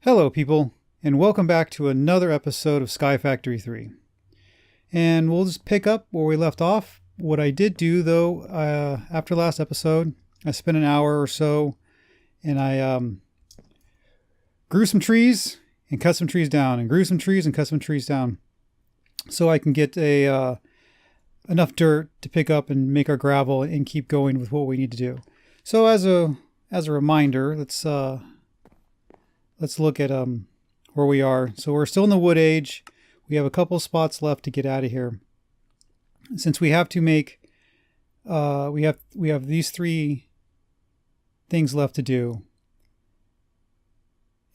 Hello people, and welcome back to another episode of SkyFactory 3. And we'll just pick up where we left off. What I did do though, after last episode, I spent an hour or so and I grew some trees and cut some trees down and grew some trees and cut some trees down so I can get enough dirt to pick up and make our gravel and keep going with what we need to do. So as a reminder, let's look at where we are. So we're still in the wood age. We have a couple spots left to get out of here. Since we have to make, we have these three things left to do.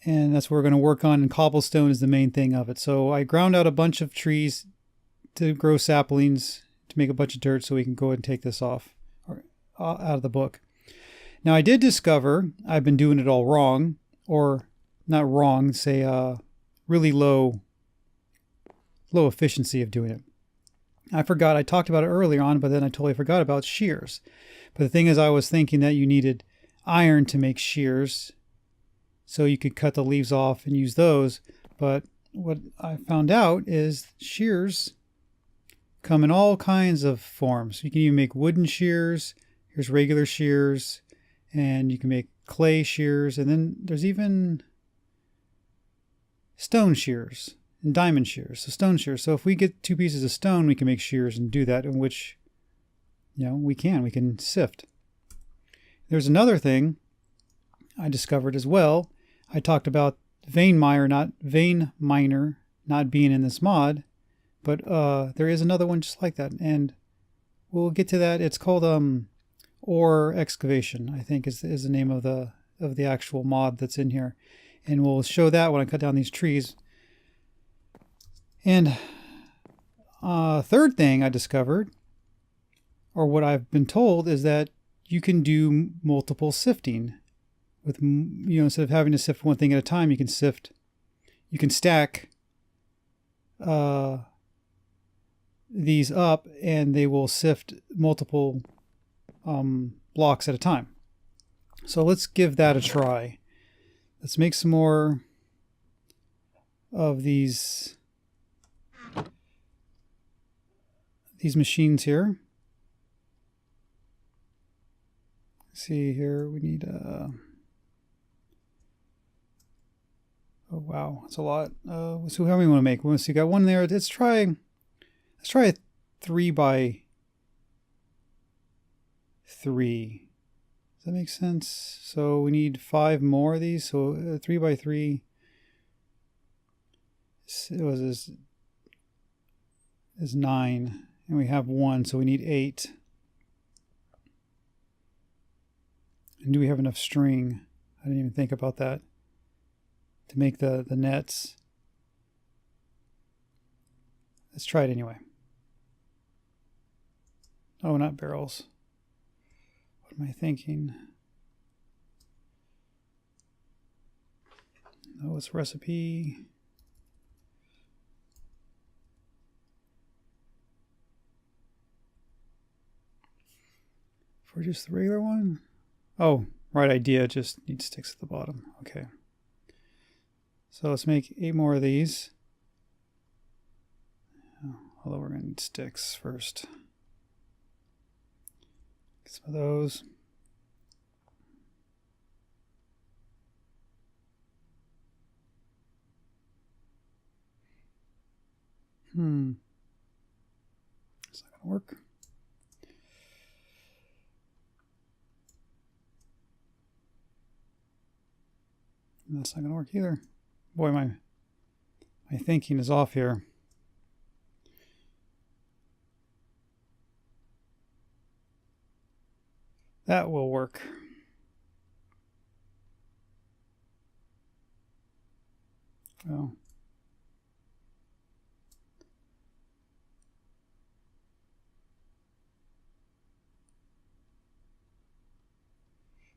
And that's what we're going to work on, and cobblestone is the main thing of it. So I ground out a bunch of trees to grow saplings to make a bunch of dirt so we can go ahead and take this off or out of the book. Now I did discover I've been doing it all wrong, or not wrong, say really low efficiency of doing it. I forgot, I talked about it earlier on, but then I totally forgot about shears. But the thing is, I was thinking that you needed iron to make shears so you could cut the leaves off and use those. But what I found out is shears come in all kinds of forms. You can even make wooden shears. Here's regular shears, and you can make clay shears, and then there's even stone shears and diamond shears. So stone shears. So if we get two pieces of stone, we can make shears and do that, in which, we can sift. There's another thing I discovered as well. I talked about vein miner not being in this mod, but there is another one just like that, and we'll get to that. It's called ore excavation, I think is the name of the actual mod that's in here. And we'll show that when I cut down these trees. And third thing I discovered, or what I've been told, is that you can do multiple sifting. With, instead of having to sift one thing at a time, you can stack these up, and they will sift multiple blocks at a time. So let's give that a try. Let's make some more of these machines here. Let's see here, we need oh wow, that's a lot. So how many we want to make? We want to see, got one there. Let's try a 3 by 3. Does that make sense? So we need 5 more of these. So 3 by 3 is 9, and we have 1, so we need 8. And do we have enough string? I didn't even think about that to make the nets. Let's try it anyway. Oh, not barrels. What am I thinking? Oh, it's recipe. For just the regular one? Oh, right idea. Just need sticks at the bottom. Okay. So let's make 8 more of these. Although we're going to need sticks first. Get some of those. It's not going to work. That's not going to work either. Boy, my thinking is off here. That will work. Oh.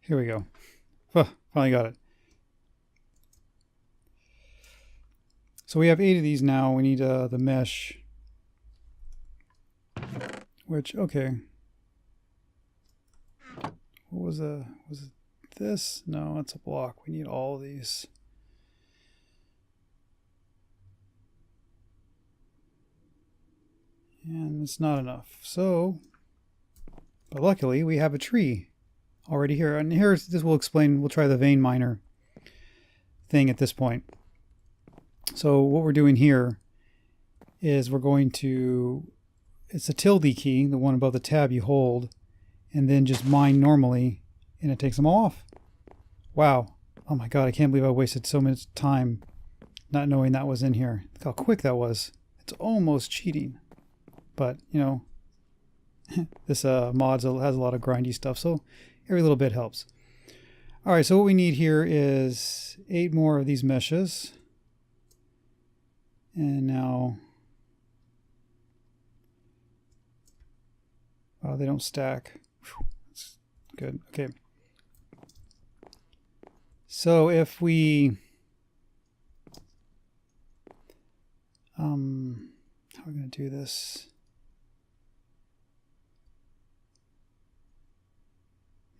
Here we go. Finally got it. So we have 8 of these now. We need the mesh. Which, okay. What was it this? No, it's a block. We need all of these. And it's not enough. So, but luckily we have a tree already here. And here's, this will explain, we'll try the vein miner thing at this point. So what we're doing here is we're going to, it's a tilde key, the one above the tab you hold, and then just mine normally, and it takes them all off. Wow. Oh my God, I can't believe I wasted so much time not knowing that was in here. Look how quick that was. It's almost cheating. But, you know, this mod has a lot of grindy stuff, so every little bit helps. All right, so what we need here is 8 more of these meshes. And now, oh, they don't stack. Whew, that's good. Okay. So if we, how are we going to do this?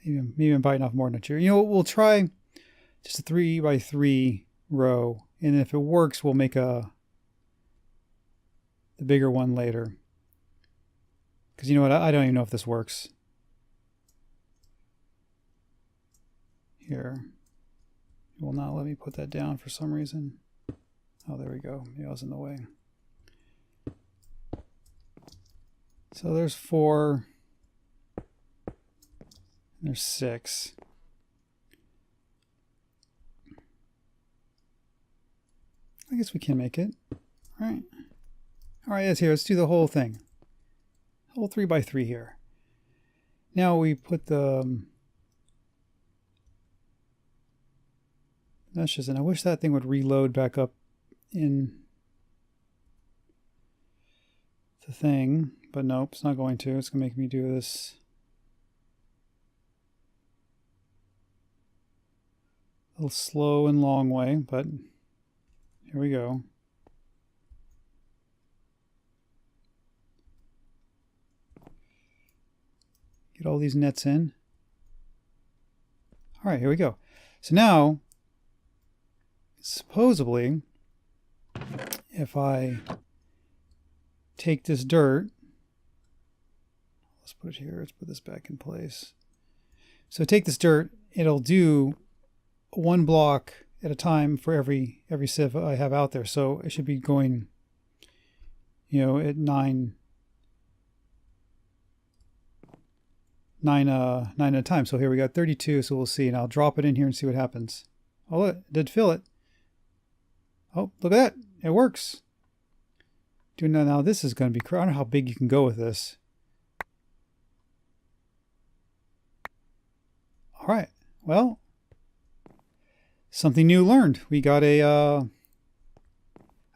Maybe I'm biting off more than a cheer. You know, we'll try just a 3x3 row, and if it works, we'll make the bigger one later. Because you know what, I don't even know if this works. Here. It will not let me put that down for some reason. Oh, there we go. Maybe I was in the way. So there's 4. There's 6. I guess we can make it. All right. All right, yes, here. Let's do the whole thing. Whole 3x3 here. Now we put the meshes in. I wish that thing would reload back up in the thing, but nope, it's not going to. It's going to make me do this. A little slow and long way, but here we go. Get all these nets in. All right, here we go. So now, supposedly, if I take this dirt, let's put it here, let's put this back in place. So take this dirt, it'll do 1 block at a time for every sieve I have out there. So it should be going, you know, at 9 at a time. So here we got 32. So we'll see, and I'll drop it in here and see what happens. Oh, look, it did fill it. Oh, look at that. It works. Doing that now. This is going to be, I don't know how big you can go with this. All right. Well, something new learned. We got a, how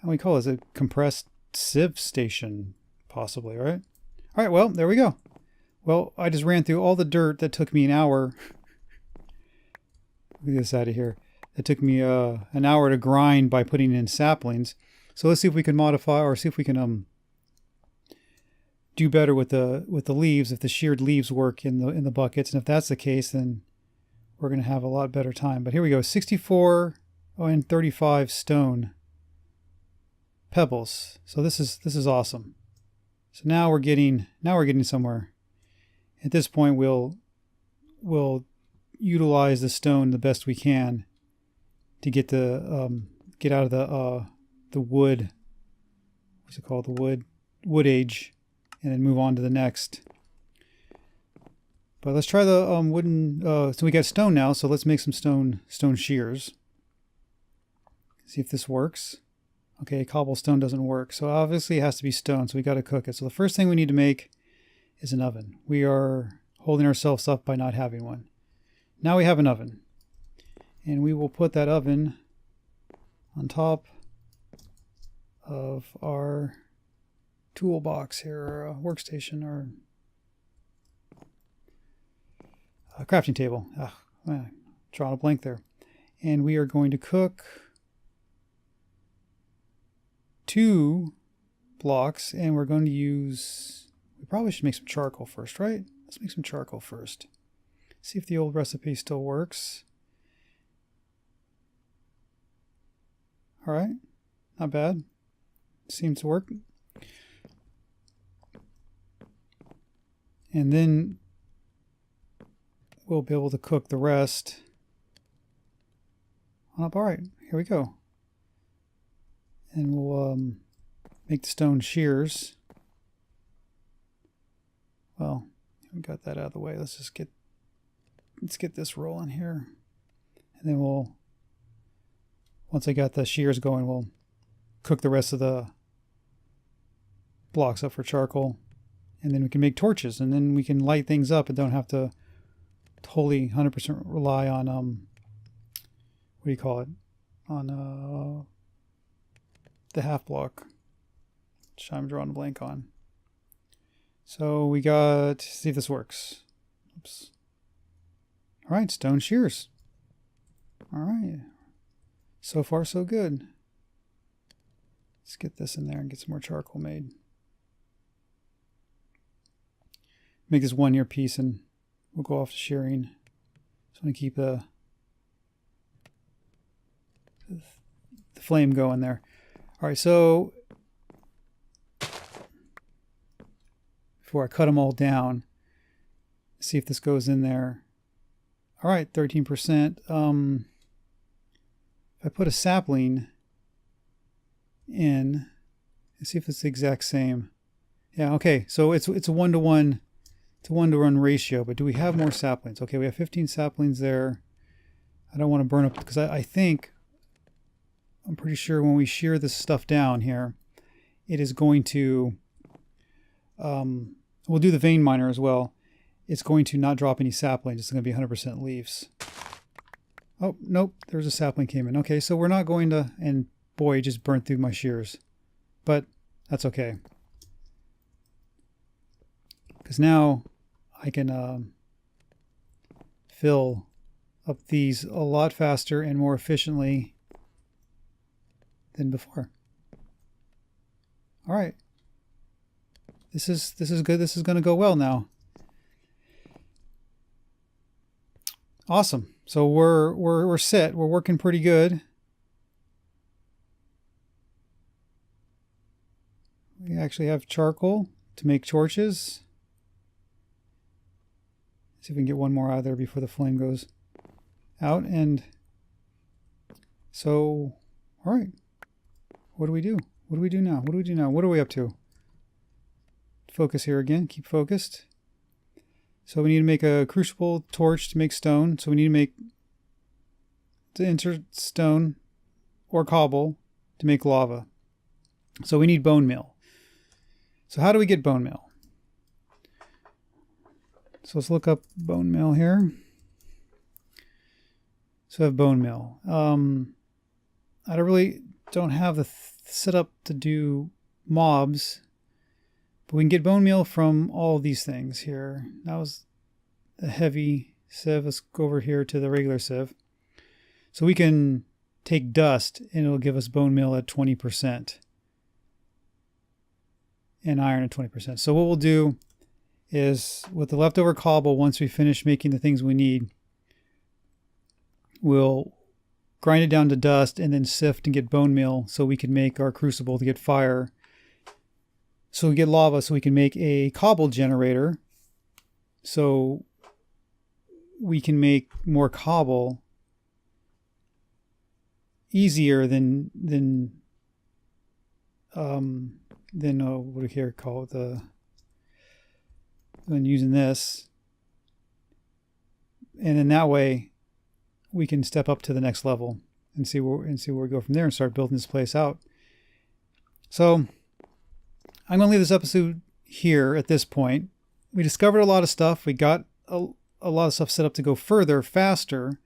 do we call this? A compressed sieve station, possibly, right? All right. Well, there we go. Well, I just ran through all the dirt that took me an hour. Get this out of here. It took me an hour to grind by putting in saplings. So let's see if we can modify, or see if we can do better with the leaves, if the sheared leaves work in the buckets. And if that's the case, then we're going to have a lot better time. But here we go, 64 and 35 stone pebbles. So this is awesome. So now we're getting somewhere. At this point, we'll utilize the stone the best we can to get get out of the wood. What's it called? The wood age, and then move on to the next. But let's try the wooden. So we got stone now. So let's make some stone shears. See if this works. Okay, cobblestone doesn't work. So obviously it has to be stone. So we got to cook it. So the first thing we need to make is an oven. We are holding ourselves up by not having one. Now we have an oven. And we will put that oven on top of our toolbox here, or a workstation, or a crafting table. Drawing a blank there. And we are going to cook 2 blocks, and we're going to use, we probably should make some charcoal first, right? Let's make some charcoal first. See if the old recipe still works. All right, not bad. Seems to work. And then we'll be able to cook the rest on up. All right, here we go. And we'll make the stone shears. Well, we got that out of the way. Let's get this rolling here. And then once I got the shears going, we'll cook the rest of the blocks up for charcoal. And then we can make torches, and then we can light things up and don't have to totally 100% rely on, what do you call it? On the half block, which I'm drawing a blank on. So we got, see if this works. Oops. All right, stone shears. All right. So far, so good. Let's get this in there and get some more charcoal made. Make this 1 year piece and we'll go off to shearing. Just want to keep the flame going there. All right, so before I cut them all down, see if this goes in there. All right, 13%. If I put a sapling in, let's see if it's the exact same. Yeah, okay, so it's a 1-to-1. It's a 1-to-1 ratio, but do we have more saplings? Okay, we have 15 saplings there. I don't want to burn up, because I'm pretty sure when we shear this stuff down here, it is going to, we'll do the vein miner as well. It's going to not drop any saplings. It's going to be 100% leaves. Oh, nope, there's a sapling came in. Okay, so we're not going to, and boy, it just burnt through my shears. But that's okay. Because now I can fill up these a lot faster and more efficiently than before. All right. This is good. This is going to go well now. Awesome. So we're set. We're working pretty good. We actually have charcoal to make torches. See if we can get one more out of there before the flame goes out. And so, all right. What do we do? What do we do now? What do we do now? What are we up to? Focus here again. Keep focused. So we need to make a crucible torch to make stone. So we need to insert stone or cobble to make lava. So we need bone meal. So how do we get bone meal? So let's look up bone meal here. So I have bone meal. I don't have the setup to do mobs, but we can get bone meal from all these things here. That was the heavy sieve. Let's go over here to the regular sieve. So we can take dust and it'll give us bone meal at 20% and iron at 20%. So what we'll do is with the leftover cobble, once we finish making the things we need, we'll grind it down to dust and then sift and get bone meal so we can make our crucible to get fire. So we get lava so we can make a cobble generator so we can make more cobble easier than what do you here call it, when using this. And then that way we can step up to the next level and see where we go from there and start building this place out. So I'm going to leave this episode here at this point. We discovered a lot of stuff. We got a lot of stuff set up to go further, faster.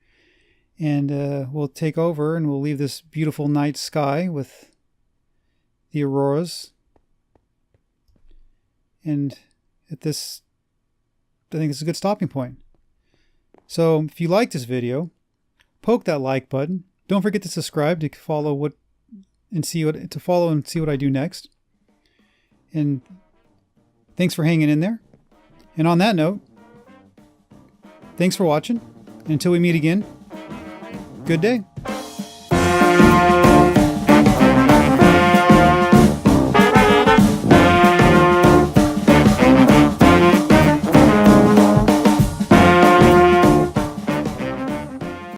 And we'll take over and we'll leave this beautiful night sky with the auroras. And at this, I think this is a good stopping point. So if you like this video, poke that like button. Don't forget to subscribe to follow what I do next. And thanks for hanging in there. And on that note, thanks for watching. And until we meet again, good day.